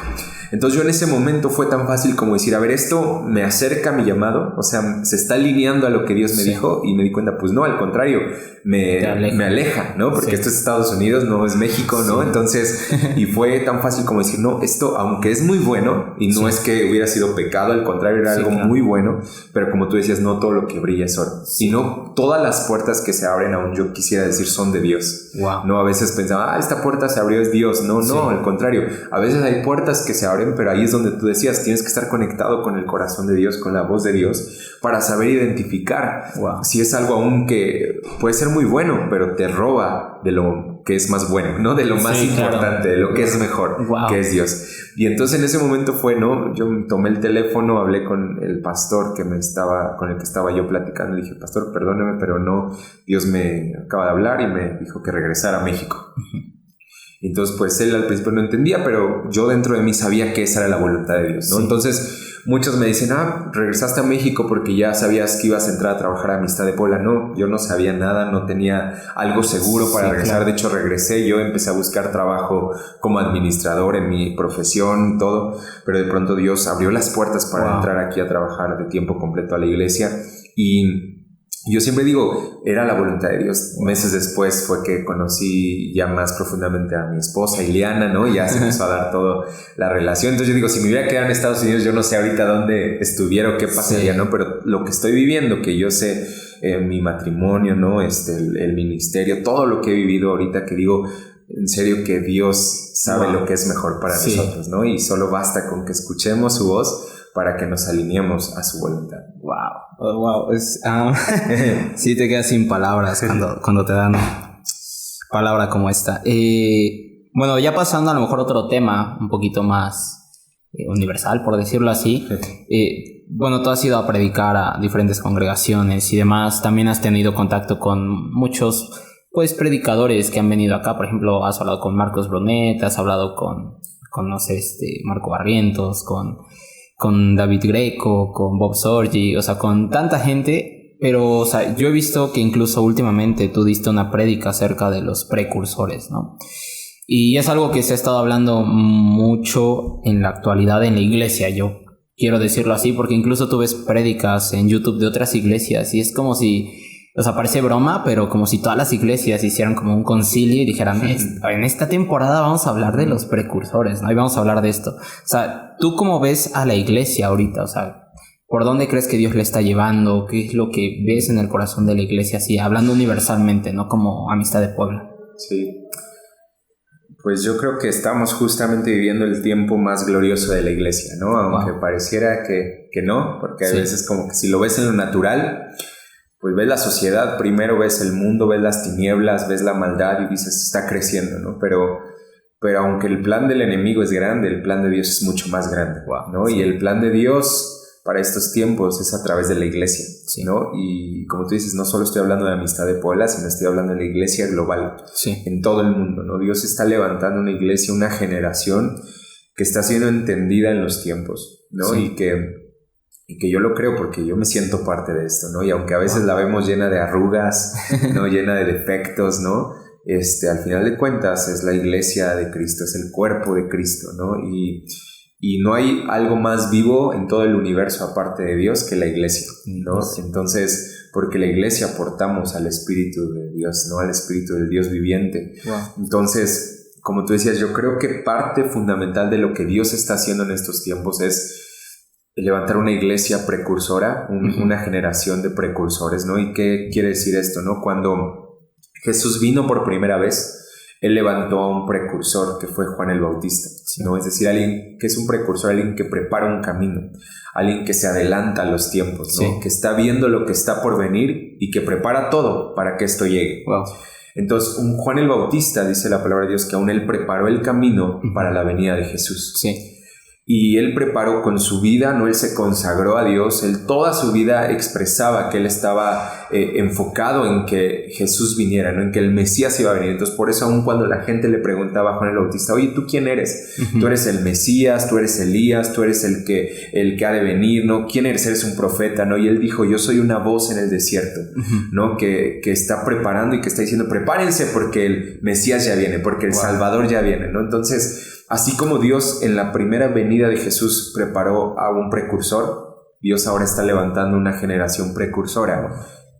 Entonces yo en ese momento fue tan fácil como decir, a ver, esto me acerca a mi llamado, o sea, se está alineando a lo que Dios me dijo, y me di cuenta, pues no, al contrario, me aleja, ¿no? Porque esto es Estados Unidos, no es México, ¿no? Entonces, y fue tan fácil como decir, no, esto, aunque es muy bueno, y no es que hubiera sido pecado, al contrario, era algo muy bueno, pero como tú decías, no todo lo que brilla es oro, sino todas las puertas que se abren, aún yo quisiera decir, son de Dios. No, a veces pensaba, esta puerta se abrió, es Dios. No, al contrario, a veces hay puertas que se abren, pero ahí es donde tú decías, tienes que estar conectado con el corazón de Dios, con la voz de Dios, para saber identificar si es algo aún que puede ser muy bueno, pero te roba de lo que es más bueno, ¿no? De lo más importante, de lo que es mejor, que es Dios. Y entonces en ese momento fue, ¿no? Yo tomé el teléfono, hablé con el pastor con el que estaba yo platicando, y dije, pastor, perdóneme, pero no, Dios me acaba de hablar y me dijo que regresara a México. Entonces, pues él al principio no entendía, pero yo dentro de mí sabía que esa era la voluntad de Dios, ¿no? Entonces, muchos me dicen, regresaste a México porque ya sabías que ibas a entrar a trabajar a Amistad de Puebla. No, yo no sabía nada, no tenía algo seguro para regresar. De hecho, regresé, yo empecé a buscar trabajo como administrador en mi profesión y todo, pero de pronto Dios abrió las puertas para entrar aquí a trabajar de tiempo completo a la iglesia. Y yo siempre digo, era la voluntad de Dios. Meses después fue que conocí ya más profundamente a mi esposa, Ileana, ¿no? Ya se empezó a dar toda la relación. Entonces yo digo, si me hubiera quedado en Estados Unidos, yo no sé ahorita dónde estuviera o qué pasaría, ¿no? Pero lo que estoy viviendo, que yo sé, mi matrimonio, ¿no? El ministerio, todo lo que he vivido ahorita, que digo, en serio que Dios sabe lo que es mejor para nosotros, ¿no? Y solo basta con que escuchemos su voz para que nos alineemos a su voluntad. Sí, te quedas sin palabras cuando te dan palabra como esta. Bueno, ya pasando a lo mejor a otro tema un poquito más universal, por decirlo así. Bueno, tú has ido a predicar a diferentes congregaciones y demás. También has tenido contacto con muchos predicadores que han venido acá. Por ejemplo, has hablado con Marcos Brunet, has hablado con no sé, Marco Barrientos, con David Greco, con Bob Sorgi, o sea, con tanta gente, pero, o sea, yo he visto que incluso últimamente tú diste una prédica acerca de los precursores, ¿no? Y es algo que se ha estado hablando mucho en la actualidad en la iglesia, yo quiero decirlo así, porque incluso tú ves prédicas en YouTube de otras iglesias y es como si, o sea, parece broma, pero como si todas las iglesias hicieran como un concilio y dijeran, en esta temporada vamos a hablar de los precursores, ¿no? Y vamos a hablar de esto. O sea, ¿tú cómo ves a la iglesia ahorita? O sea, ¿por dónde crees que Dios le está llevando? ¿Qué es lo que ves en el corazón de la iglesia? Así, hablando universalmente, no como Amistad de Puebla. Sí. Pues yo creo que estamos justamente viviendo el tiempo más glorioso de la iglesia, ¿no? Aunque pareciera que no, porque a veces como que si lo ves en lo natural, pues ves la sociedad, primero ves el mundo, ves las tinieblas, ves la maldad y dices, está creciendo, ¿no? Pero aunque el plan del enemigo es grande, el plan de Dios es mucho más grande, ¿no? Y el plan de Dios para estos tiempos es a través de la iglesia, ¿no? Y como tú dices, no solo estoy hablando de Amistad de Puebla, sino estoy hablando de la iglesia global, en todo el mundo, ¿no? Dios está levantando una iglesia, una generación que está siendo entendida en los tiempos, ¿no? Y que yo lo creo porque yo me siento parte de esto, ¿no? Y aunque a veces la vemos llena de arrugas, ¿no? Llena de defectos, ¿no? Al final de cuentas es la iglesia de Cristo, es el cuerpo de Cristo, ¿no? Y no hay algo más vivo en todo el universo aparte de Dios que la iglesia, ¿no? Entonces, porque la iglesia aportamos al Espíritu de Dios, ¿no? Al Espíritu del Dios viviente. Entonces, como tú decías, yo creo que parte fundamental de lo que Dios está haciendo en estos tiempos es levantar una iglesia precursora, una generación de precursores, ¿no? ¿Y qué quiere decir esto, no? Cuando Jesús vino por primera vez, Él levantó a un precursor que fue Juan el Bautista, ¿no? Es decir, alguien que es un precursor, alguien que prepara un camino, alguien que se adelanta a los tiempos, ¿no? Que está viendo lo que está por venir y que prepara todo para que esto llegue. Entonces, un Juan el Bautista, dice la palabra de Dios, que aún él preparó el camino para la venida de Jesús. Y él preparó con su vida, ¿no? Él se consagró a Dios, él toda su vida expresaba que él estaba enfocado en que Jesús viniera, ¿no? En que el Mesías iba a venir. Entonces por eso aun cuando la gente le preguntaba a Juan el Bautista, oye, ¿tú quién eres? Tú eres el Mesías, tú eres Elías, tú eres el que ha de venir, ¿no? ¿Quién eres? Eres un profeta, ¿no? Y él dijo, yo soy una voz en el desierto, ¿no? Que está preparando y que está diciendo, prepárense porque el Mesías ya viene, porque el Salvador ya viene, ¿no? Entonces, así como Dios en la primera venida de Jesús preparó a un precursor, Dios ahora está levantando una generación precursora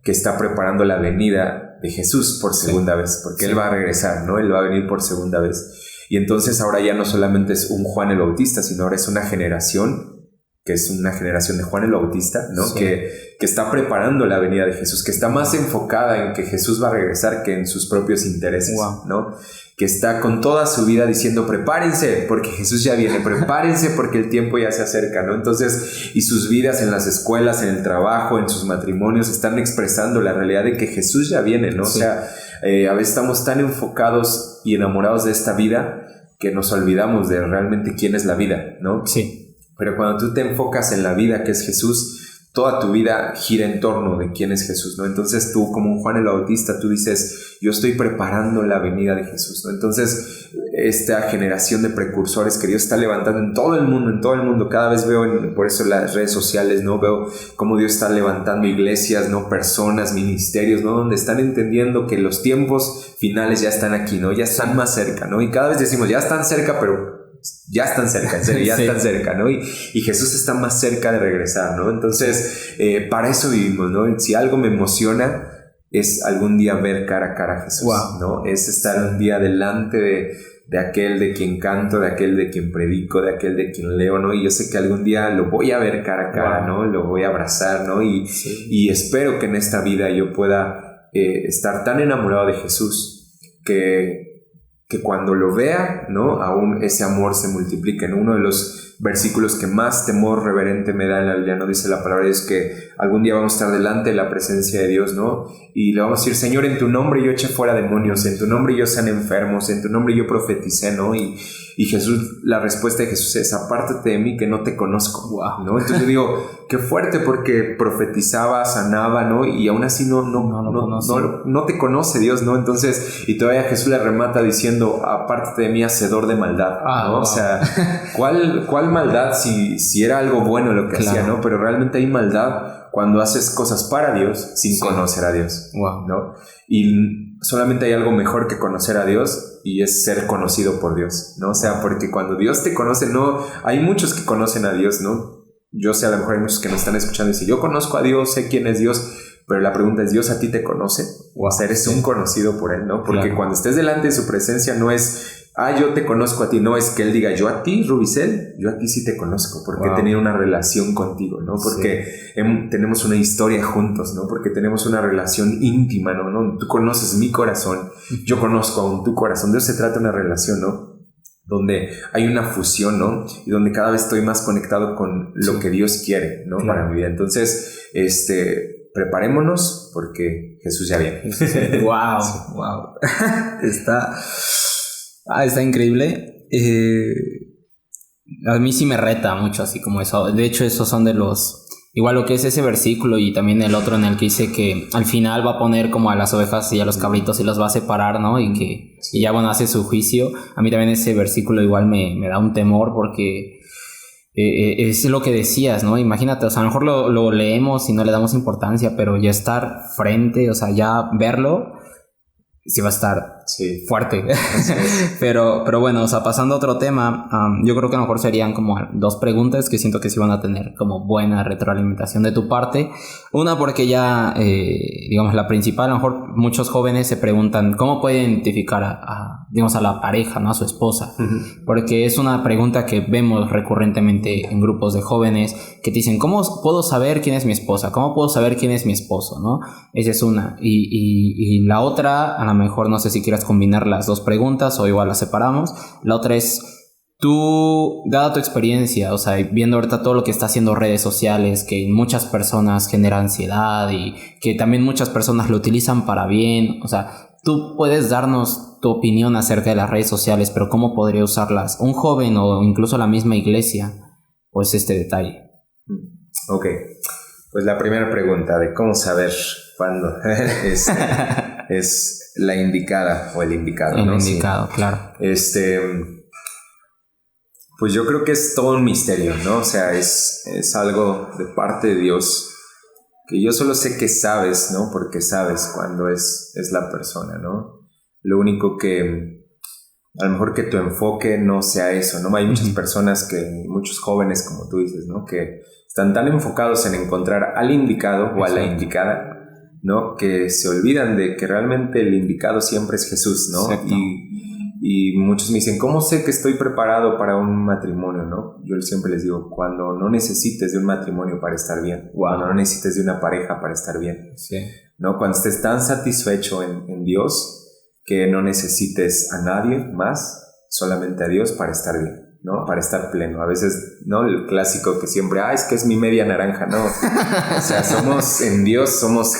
que está preparando la venida de Jesús por segunda vez, porque Él va a regresar, ¿no? Él va a venir por segunda vez. Y entonces ahora ya no solamente es un Juan el Bautista, sino ahora es una generación que es una generación de Juan el Bautista, ¿no? Sí. Que está preparando la venida de Jesús, que está más enfocada en que Jesús va a regresar que en sus propios intereses, ¿no? Que está con toda su vida diciendo, prepárense porque Jesús ya viene, prepárense porque el tiempo ya se acerca, ¿no? Entonces, y sus vidas en las escuelas, en el trabajo, en sus matrimonios, están expresando la realidad de que Jesús ya viene, ¿no? Sí. O sea, a veces estamos tan enfocados y enamorados de esta vida que nos olvidamos de realmente quién es la vida, ¿no? Sí. Pero cuando tú te enfocas en la vida que es Jesús, toda tu vida gira en torno de quién es Jesús, ¿no? Entonces tú, como un Juan el Bautista, tú dices, yo estoy preparando la venida de Jesús, ¿no? Entonces, esta generación de precursores que Dios está levantando en todo el mundo, cada vez veo, por eso las redes sociales, ¿no? Veo cómo Dios está levantando iglesias, ¿no? Personas, ministerios, ¿no? Donde están entendiendo que los tiempos finales ya están aquí, ¿no? Ya están más cerca, ¿no? Y cada vez decimos, ya están cerca, pero ya están cerca, en serio, ya están cerca, ¿no? Y Jesús está más cerca de regresar, ¿no? Entonces, para eso vivimos, ¿no? Si algo me emociona es algún día ver cara a cara a Jesús, ¿no? Es estar un día delante de aquel de quien canto, de aquel de quien predico, de aquel de quien leo, ¿no? Y yo sé que algún día lo voy a ver cara a cara, ¿no? Lo voy a abrazar, ¿no? Y espero que en esta vida yo pueda estar tan enamorado de Jesús que cuando lo vea, ¿no? Aún ese amor se multiplica. En uno de los versículos que más temor reverente me da en la Biblia, ¿no? Dice la palabra, es que algún día vamos a estar delante de la presencia de Dios, ¿no? Y le vamos a decir, Señor, en tu nombre yo eché fuera demonios, en tu nombre yo sané enfermos, en tu nombre yo profeticé, ¿no? Y Jesús, la respuesta de Jesús es, apártate de mí que no te conozco, ¿no? Entonces yo digo, qué fuerte, porque profetizaba, sanaba, ¿no? Y aún así no te conoce Dios, ¿no? Entonces, y todavía Jesús le remata diciendo, apártate de mí, hacedor de maldad, ¿no? O sea, ¿cuál maldad si era algo bueno lo que hacía, ¿no? Pero realmente hay maldad cuando haces cosas para Dios sin conocer a Dios, ¿no? Y solamente hay algo mejor que conocer a Dios, y es ser conocido por Dios, ¿no? O sea, porque cuando Dios te conoce, no, hay muchos que conocen a Dios, ¿no? Yo sé, a lo mejor hay muchos que nos están escuchando y dicen, yo conozco a Dios, sé quién es Dios, pero la pregunta es, ¿Dios a ti te conoce? O sea, eres un conocido por Él, ¿no? Porque cuando estés delante de su presencia no es, yo te conozco a ti, no es que Él diga, yo a ti, Rubicel, yo a ti sí te conozco, porque he tenido una relación contigo, ¿no? Porque tenemos una historia juntos, ¿no? Porque tenemos una relación íntima, ¿no? Tú conoces mi corazón, yo conozco aún tu corazón. De eso se trata una relación, ¿no? Donde hay una fusión, ¿no? Y donde cada vez estoy más conectado con lo que Dios quiere, ¿no? Para mi vida. Entonces, preparémonos porque Jesús ya viene. Wow. Está increíble. A mí sí me reta mucho, así como eso. De hecho, esos son de los... Igual lo que es ese versículo y también el otro en el que dice que al final va a poner como a las ovejas y a los cabritos y los va a separar, ¿no? Y ya, bueno, hace su juicio. A mí también ese versículo igual me da un temor porque... es lo que decías, ¿no? Imagínate, o sea, a lo mejor lo leemos y no le damos importancia, pero ya estar frente, o sea, ya verlo, sí va a estar fuerte. pero bueno, o sea, pasando a otro tema, yo creo que a lo mejor serían como 2 preguntas que siento que sí van a tener como buena retroalimentación de tu parte. Una, porque ya, digamos, la principal, a lo mejor muchos jóvenes se preguntan cómo pueden identificar digamos, a la pareja, ¿no? A su esposa. Porque es una pregunta que vemos recurrentemente en grupos de jóvenes que te dicen, ¿cómo puedo saber quién es mi esposa? ¿Cómo puedo saber quién es mi esposo? ¿No? Esa es una. Y la otra, a lo mejor no sé si quieras combinar las 2 preguntas o igual las separamos. La otra es, tú, dada tu experiencia, o sea, viendo ahorita todo lo que está haciendo redes sociales, que muchas personas genera ansiedad y que también muchas personas lo utilizan para bien, o sea, tú puedes darnos tu opinión acerca de las redes sociales, pero ¿cómo podría usarlas un joven o incluso la misma iglesia? Pues este detalle. Ok, pues la primera pregunta de cómo saber cuándo es la indicada o el indicado, ¿no? El indicado, sí. Claro. Pues yo creo que es todo un misterio, ¿no? O sea, es algo de parte de Dios que yo solo sé que sabes, ¿no? Porque sabes cuándo es la persona, ¿no? Lo único que a lo mejor que tu enfoque no sea eso, ¿no? Hay muchas personas muchos jóvenes, como tú dices, ¿no? Que están tan enfocados en encontrar al indicado o a la indicada, ¿no? Que se olvidan de que realmente el indicado siempre es Jesús, ¿no? Y muchos me dicen, ¿cómo sé que estoy preparado para un matrimonio, no? Yo siempre les digo, cuando no necesites de un matrimonio para estar bien, cuando no necesites de una pareja para estar bien, ¿no? Cuando estés tan satisfecho en Dios que no necesites a nadie más, solamente a Dios para estar bien, ¿no? Para estar pleno. A veces, ¿no? El clásico que siempre, es que es mi media naranja, ¿no? O sea, en Dios somos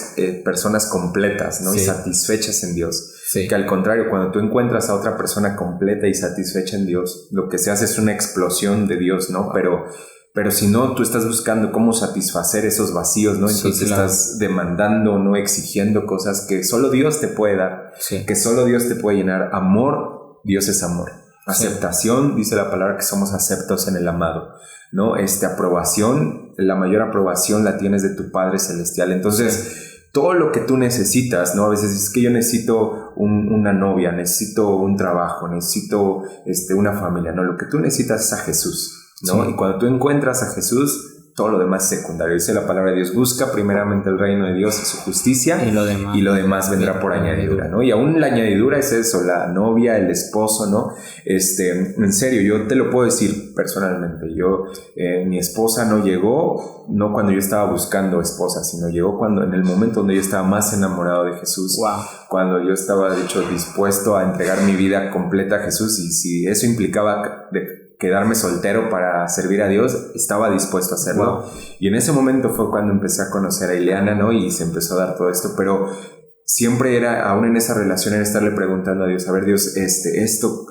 personas completas, ¿no? Sí. Y satisfechas en Dios. Sí. Que al contrario, cuando tú encuentras a otra persona completa y satisfecha en Dios, lo que se hace es una explosión de Dios, ¿no? Pero si no, tú estás buscando cómo satisfacer esos vacíos, ¿no? Entonces sí, claro. Estás demandando, ¿no? Exigiendo cosas que solo Dios te puede dar, que solo Dios te puede llenar. Amor, Dios es amor. Aceptación, dice la palabra que somos aceptos en el amado, ¿no? Aprobación, la mayor aprobación la tienes de tu Padre Celestial. Entonces, todo lo que tú necesitas, ¿no? A veces es que yo necesito una novia, necesito un trabajo, necesito una familia, ¿no? Lo que tú necesitas es a Jesús, ¿no? Sí. Y cuando tú encuentras a Jesús, todo lo demás es secundario. Dice la palabra de Dios, busca primeramente el reino de Dios y su justicia, y lo demás vendrá por añadidura, ¿no? Y aún la añadidura es eso, la novia, el esposo, ¿no? En serio, yo te lo puedo decir personalmente. Mi esposa no llegó, no cuando yo estaba buscando esposa, sino llegó en el momento donde yo estaba más enamorado de Jesús. Wow. Cuando yo estaba, de hecho, dispuesto a entregar mi vida completa a Jesús, y si eso implicaba quedarme soltero para servir a Dios, estaba dispuesto a hacerlo. Wow. Y en ese momento fue cuando empecé a conocer a Ileana, ¿no? Y se empezó a dar todo esto, pero siempre era, aún en esa relación, era estarle preguntando a Dios, a ver, Dios, esto,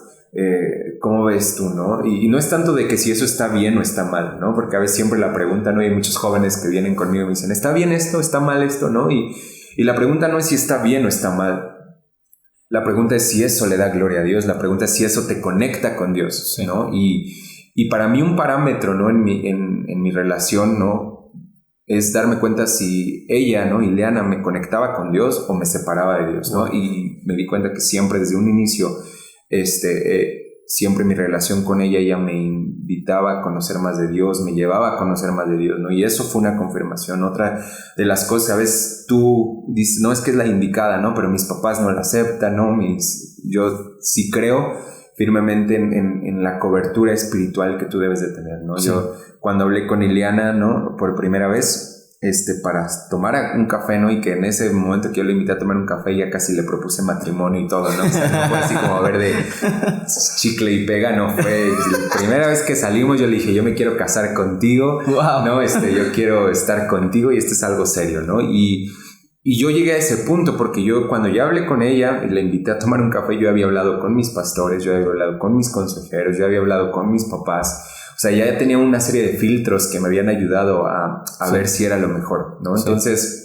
¿cómo ves tú, no? Y no es tanto de que si eso está bien o está mal, ¿no? Porque a veces siempre la pregunta, ¿no? Hay muchos jóvenes que vienen conmigo y me dicen, ¿está bien esto? ¿Está mal esto? ¿No? Y la pregunta no es si está bien o está mal. La pregunta es si eso le da gloria a Dios. La pregunta es si eso te conecta con Dios, sí. ¿No? Y para mí un parámetro, ¿no? En mi relación, ¿no? Es darme cuenta si ella, ¿no? Ileana, me conectaba con Dios o me separaba de Dios, ¿no? Wow. Y me di cuenta que siempre desde un inicio, siempre mi relación con ella me invitaba a conocer más de Dios, me llevaba a conocer más de Dios, ¿no? Y eso fue una confirmación. Otra de las cosas, a veces tú dices, no es que es la indicada, ¿no? Pero mis papás no la aceptan, ¿no? Yo sí creo firmemente en la cobertura espiritual que tú debes de tener, ¿no? Sí. Yo cuando hablé con Ileana, ¿no? Por primera vez, para tomar un café, ¿no? Y que en ese momento que yo le invité a tomar un café, ya casi le propuse matrimonio y todo, ¿no? O sea, no fue así como a ver de chicle y pega, no fue. La primera vez que salimos yo le dije, yo me quiero casar contigo, wow. ¿No? Yo quiero estar contigo y esto es algo serio, ¿no? Y yo llegué a ese punto porque yo cuando ya hablé con ella y la invité a tomar un café, yo había hablado con mis pastores, yo había hablado con mis consejeros, yo había hablado con mis papás. O sea, ya tenía una serie de filtros que me habían ayudado a sí. ver si era lo mejor, ¿no? Sí. Entonces,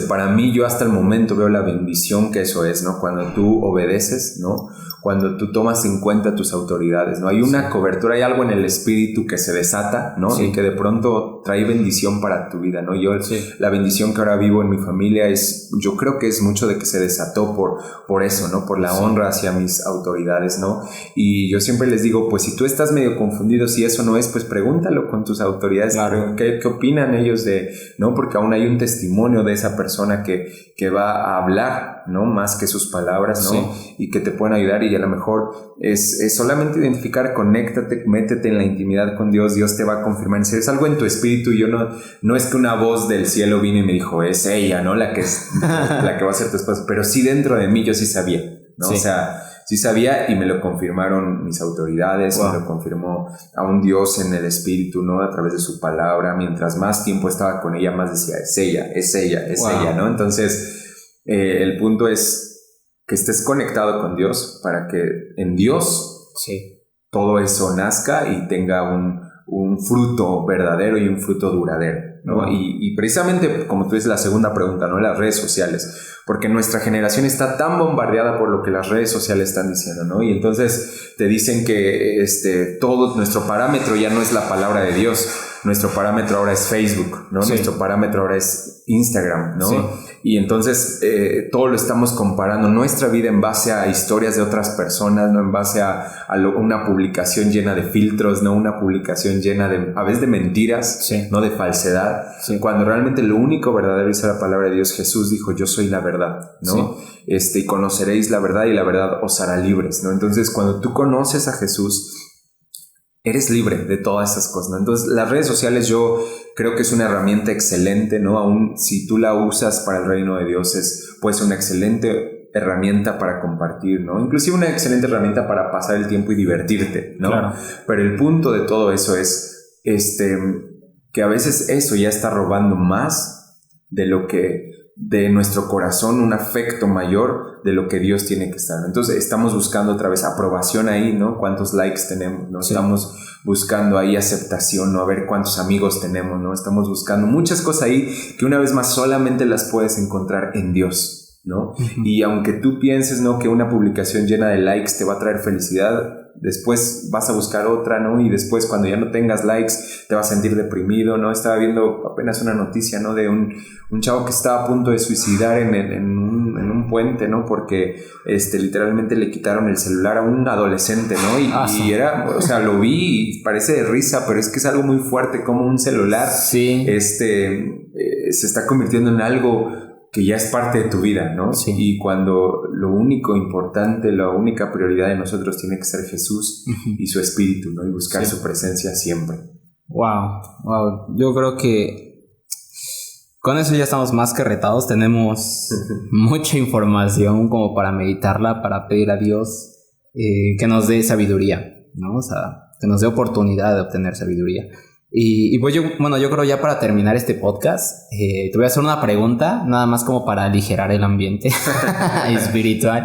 para mí, yo hasta el momento veo la bendición que eso es, ¿no? Cuando tú obedeces, ¿no? Cuando tú tomas en cuenta tus autoridades, ¿no? Hay una cobertura, hay algo en el espíritu que se desata, ¿no? Sí. Y que de pronto trae bendición para tu vida, ¿no? La bendición que ahora vivo en mi familia yo creo que es mucho de que se desató por eso, ¿no? Por la honra hacia mis autoridades, ¿no? Y yo siempre les digo, pues si tú estás medio confundido, si eso no es, pues pregúntalo con tus autoridades, claro. ¿Qué opinan ellos ¿no? Porque aún hay un testimonio de esa persona que va a hablar, ¿no? Más que sus palabras, ¿no? Sí. Y que te pueden ayudar, y a lo mejor es solamente identificar, conéctate, métete en la intimidad con Dios, Dios te va a confirmar. Si es algo en tu espíritu, no es que una voz del cielo vino y me dijo, es ella, ¿no? La que va a ser tu esposa, pero sí dentro de mí yo sí sabía, ¿no? Sí. O sea, sí sabía, y me lo confirmaron mis autoridades, wow. Me lo confirmó a un Dios en el espíritu, ¿no? A través de su palabra. Mientras más tiempo estaba con ella, más decía, es ella, wow. ¿no? Entonces, El punto es que estés conectado con Dios para que en Dios todo eso nazca y tenga un fruto verdadero y un fruto duradero, ¿no? Y precisamente, como tú dices, la segunda pregunta, ¿no? Las redes sociales. Porque nuestra generación está tan bombardeada por lo que las redes sociales están diciendo, ¿no? Y entonces te dicen que todo nuestro parámetro ya no es la palabra de Dios. Nuestro parámetro ahora es Facebook, ¿no? Sí. Nuestro parámetro ahora es Instagram, ¿no? Sí. Y entonces todo lo estamos comparando, nuestra vida en base a historias de otras personas, ¿no? En base a una publicación llena de filtros, ¿no? Una publicación llena a veces de mentiras, ¿no? De falsedad. Sí. Cuando realmente lo único verdadero es la palabra de Dios. Jesús dijo, yo soy la verdad, ¿no? Sí. Y conoceréis la verdad y la verdad os hará libres, ¿no? Entonces cuando tú conoces a Jesús, eres libre de todas esas cosas, ¿no? Entonces las redes sociales yo creo que es una herramienta excelente, ¿no? Aún si tú la usas para el reino de Dios, puede ser una excelente herramienta para compartir, ¿no? Inclusive una excelente herramienta para pasar el tiempo y divertirte, ¿no? Claro. Pero el punto de todo eso es que a veces eso ya está robando más de lo que de nuestro corazón, un afecto mayor de lo que Dios tiene que estar. Entonces estamos buscando otra vez aprobación ahí, ¿no? ¿Cuántos likes tenemos? ¿No? Sí. Estamos buscando ahí aceptación, ¿no? A ver cuántos amigos tenemos, ¿no? Estamos buscando muchas cosas ahí que una vez más solamente las puedes encontrar en Dios, ¿no? Uh-huh. Y aunque tú pienses, ¿no? Que una publicación llena de likes te va a traer felicidad, después vas a buscar otra, ¿no? Y después cuando ya no tengas likes te vas a sentir deprimido, ¿no? Estaba viendo apenas una noticia, ¿no? De un chavo que estaba a punto de suicidar en un puente, ¿no? Porque literalmente le quitaron el celular a un adolescente, ¿no? Y era, o sea, lo vi y parece de risa, pero es que es algo muy fuerte como un celular se está convirtiendo en algo que ya es parte de tu vida, ¿no? Sí. Y cuando lo único importante, la única prioridad de nosotros tiene que ser Jesús y su Espíritu, ¿no? Y buscar su presencia siempre. Wow. Yo creo que con eso ya estamos más que retados. Tenemos mucha información como para meditarla, para pedir a Dios que nos dé sabiduría, ¿no? O sea, que nos dé oportunidad de obtener sabiduría. Y pues yo creo ya para terminar este podcast, te voy a hacer una pregunta, nada más como para aligerar el ambiente espiritual.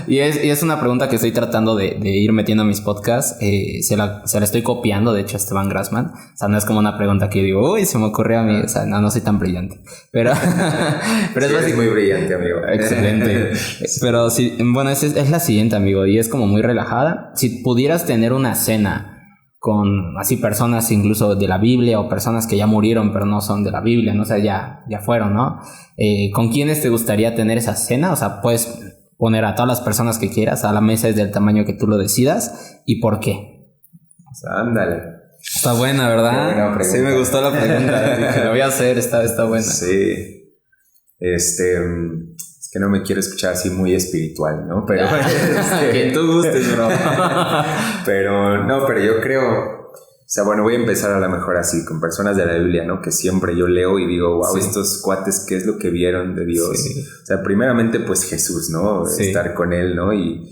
y es una pregunta que estoy tratando de ir metiendo a mis podcasts. Se la estoy copiando, de hecho, a Esteban Grassman. O sea, no es como una pregunta que digo, uy, se me ocurrió a mí. O sea, no soy tan brillante. Pero es muy brillante, amigo. Excelente. Pero sí, bueno, es la siguiente, amigo, y es como muy relajada. Si pudieras tener una cena con así personas incluso de la Biblia o personas que ya murieron pero no son de la Biblia, no sé, ya fueron, ¿no? ¿Con quiénes te gustaría tener esa cena? O sea, puedes poner a todas las personas que quieras, a la mesa es del tamaño que tú lo decidas, ¿y por qué? O sea, ándale. Está buena, ¿verdad? Buena, sí, me gustó la pregunta. Dije, lo voy a hacer, está buena. Sí. Es que no me quiero escuchar así muy espiritual, ¿no? Pero que tú gustes, bro. pero yo creo, o sea, bueno, voy a empezar a lo mejor así con personas de la Biblia, ¿no? Que siempre yo leo y digo, wow, estos cuates, ¿qué es lo que vieron de Dios? Sí. O sea, primeramente pues Jesús, ¿no? Estar con él, ¿no? Y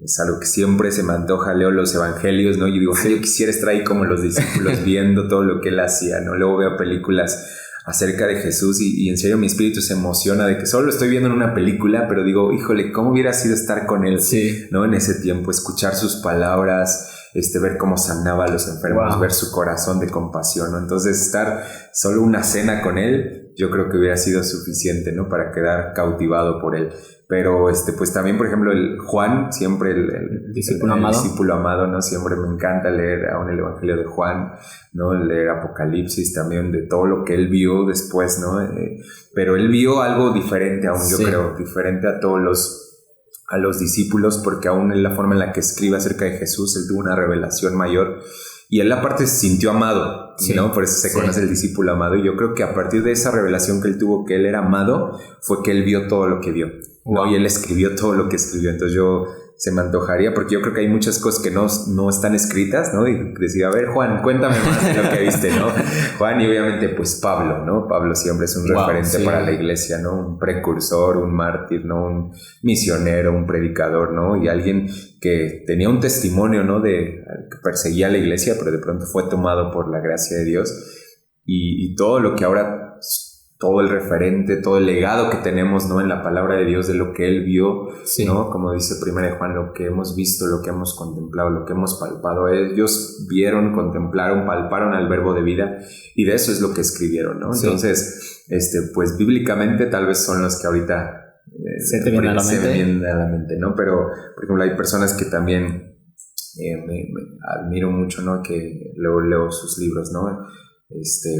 es algo que siempre se me antoja, leo los evangelios, ¿no? Y digo, yo quisiera estar ahí como los discípulos viendo todo lo que él hacía, ¿no? Luego veo películas acerca de Jesús y en serio mi espíritu se emociona de que solo lo estoy viendo en una película, pero digo, híjole, ¿cómo hubiera sido estar con él, ¿no? En ese tiempo, escuchar sus palabras, ver cómo sanaba a los enfermos, ver su corazón de compasión, ¿no? Entonces estar solo una cena con él, yo creo que hubiera sido suficiente, ¿no? Para quedar cautivado por él. Pero pues también, por ejemplo, el Juan, siempre el discípulo amado, ¿no? Siempre me encanta leer aún el Evangelio de Juan, ¿no? Leer Apocalipsis también, de todo lo que él vio después, ¿no? Pero él vio algo diferente aún, yo creo, diferente a todos los discípulos, porque aún en la forma en la que escribe acerca de Jesús, él tuvo una revelación mayor. Y él aparte se sintió amado, ¿no? Por eso se conoce el discípulo amado. Y yo creo que a partir de esa revelación que él tuvo, que él era amado, fue que él vio todo lo que vio, ¿no? Y él escribió todo lo que escribió. Entonces se me antojaría, porque yo creo que hay muchas cosas que no están escritas, ¿no? Y decir, a ver, Juan, cuéntame más de lo que viste, ¿no? Juan, y obviamente pues Pablo, ¿no? Pablo siempre es un referente para la iglesia, ¿no? Un precursor, un mártir, ¿no? Un misionero, un predicador, ¿no? Y alguien que tenía un testimonio, ¿no? Que perseguía a la iglesia, pero de pronto fue tomado por la gracia de Dios. Y todo lo que ahora todo el referente, todo el legado que tenemos, ¿no? En la palabra de Dios, de lo que Él vio, sí. ¿no? Como dice 1 Juan, lo que hemos visto, lo que hemos contemplado, lo que hemos palpado. Ellos vieron, contemplaron, palparon al verbo de vida, y de eso es lo que escribieron, ¿no? Sí. Entonces, pues bíblicamente tal vez son los que ahorita se te vienen a la mente, ¿no? Pero, por ejemplo, hay personas que también me admiro mucho, ¿no? Que luego leo sus libros, ¿no?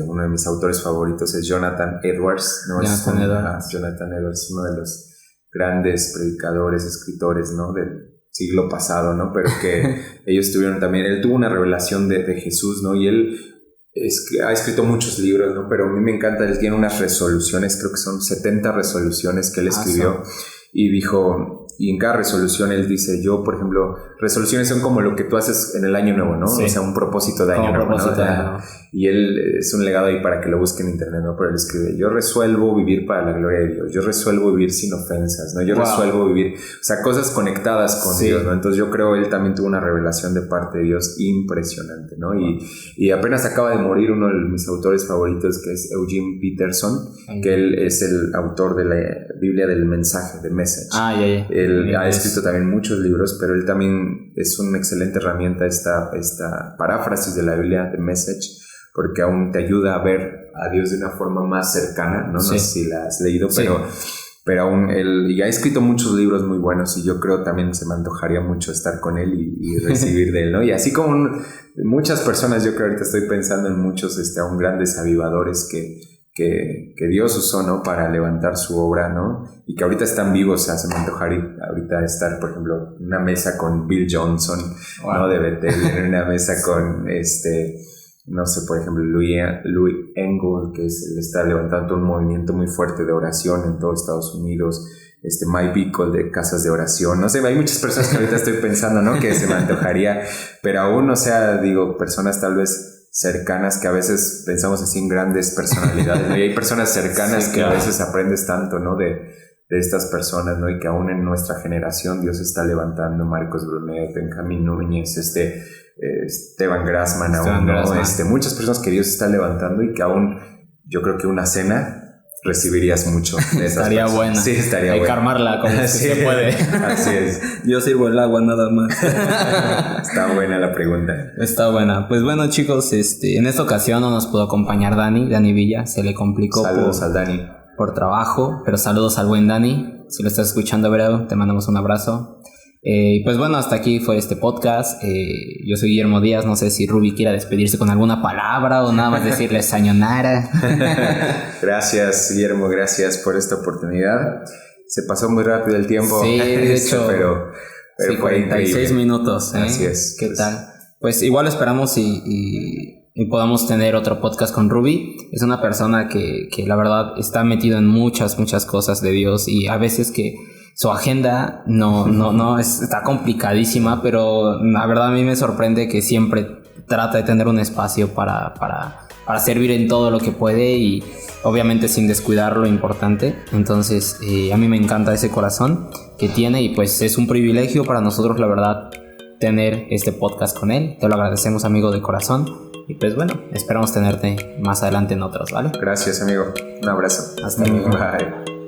Uno de mis autores favoritos es Jonathan Edwards, ¿no? Jonathan Edwards, uno de los grandes predicadores, escritores, ¿no? Del siglo pasado, ¿no? Pero que ellos tuvieron también, él tuvo una revelación de Jesús, ¿no? Y él ha escrito muchos libros, ¿no? Pero a mí me encanta, él tiene unas resoluciones, creo que son 70 resoluciones que él escribió, y dijo, y en cada resolución él dice, yo, por ejemplo, resoluciones son como lo que tú haces en el año nuevo, ¿no? Sí. O sea, un propósito de año nuevo, ¿no? Y él, es un legado ahí para que lo busquen en internet, ¿no? Pero él escribe, yo resuelvo vivir para la gloria de Dios, yo resuelvo vivir sin ofensas, ¿no? Yo resuelvo vivir, o sea, cosas conectadas con Dios, ¿no? Entonces yo creo él también tuvo una revelación de parte de Dios impresionante, ¿no? Y apenas acaba de morir uno de mis autores favoritos, que es Eugene Peterson, que él es el autor de la Biblia del mensaje, de Message. Él ha escrito también muchos libros, pero él también es una excelente herramienta esta paráfrasis de la Biblia de Message, porque aún te ayuda a ver a Dios de una forma más cercana, ¿no? Sí. No sé si la has leído, pero aún él y ha escrito muchos libros muy buenos, y yo creo también se me antojaría mucho estar con él y recibir de él, ¿no? Y así como muchas personas, yo creo ahorita estoy pensando en muchos aún grandes avivadores que Dios usó, ¿no? Para levantar su obra, ¿no? Y que ahorita están vivos, o sea, se me antojaría ahorita estar, por ejemplo, en una mesa con Bill Johnson, ¿no? De Bethel, en una mesa con no sé, por ejemplo, Louis Engle, que está levantando un movimiento muy fuerte de oración en todo Estados Unidos, Mike Bickle de casas de oración, no sé, hay muchas personas que ahorita estoy pensando, ¿no? Que se me antojaría, pero aún, o sea, digo, personas tal vez cercanas que a veces pensamos así en grandes personalidades, ¿no? Y hay personas cercanas que a veces aprendes tanto, ¿no? De estas personas, ¿no? Y que aún en nuestra generación Dios está levantando, Marcos Brunet, Benjamín Núñez, Esteban Grassman, aún, ¿no? Muchas personas que Dios está levantando, y que aún yo creo que una cena recibirías mucho de esas estaría personas. Buena. Sí, estaría hay buena. Hay que armarla como sí, se puede. Así es. Yo sirvo el agua nada más. Está buena la pregunta. Está buena. Pues bueno, chicos, en esta ocasión no nos pudo acompañar Dani Villa, se le complicó. Saludos al Dani. Por trabajo, pero saludos al buen Dani. Si lo estás escuchando, Verado, te mandamos un abrazo. Pues bueno, hasta aquí fue este podcast. Yo soy Guillermo Díaz. No sé si Ruby quiera despedirse con alguna palabra o nada más decirle sayonara. Gracias, Guillermo, gracias por esta oportunidad. Se pasó muy rápido el tiempo. Sí, de hecho, pero sí, 46 minutos. Así es. ¿Qué tal? Pues igual esperamos y podamos tener otro podcast con Ruby. Es una persona que la verdad está metido en muchas cosas de Dios, y a veces que su agenda está complicadísima, pero la verdad a mí me sorprende que siempre trata de tener un espacio para servir en todo lo que puede, y obviamente sin descuidar lo importante. Entonces a mí me encanta ese corazón que tiene, y pues es un privilegio para nosotros, la verdad, tener este podcast con él. Te lo agradecemos, amigo, de corazón. Y pues bueno, esperamos tenerte más adelante en otros, ¿vale? Gracias, amigo. Un abrazo. Hasta luego. Bye.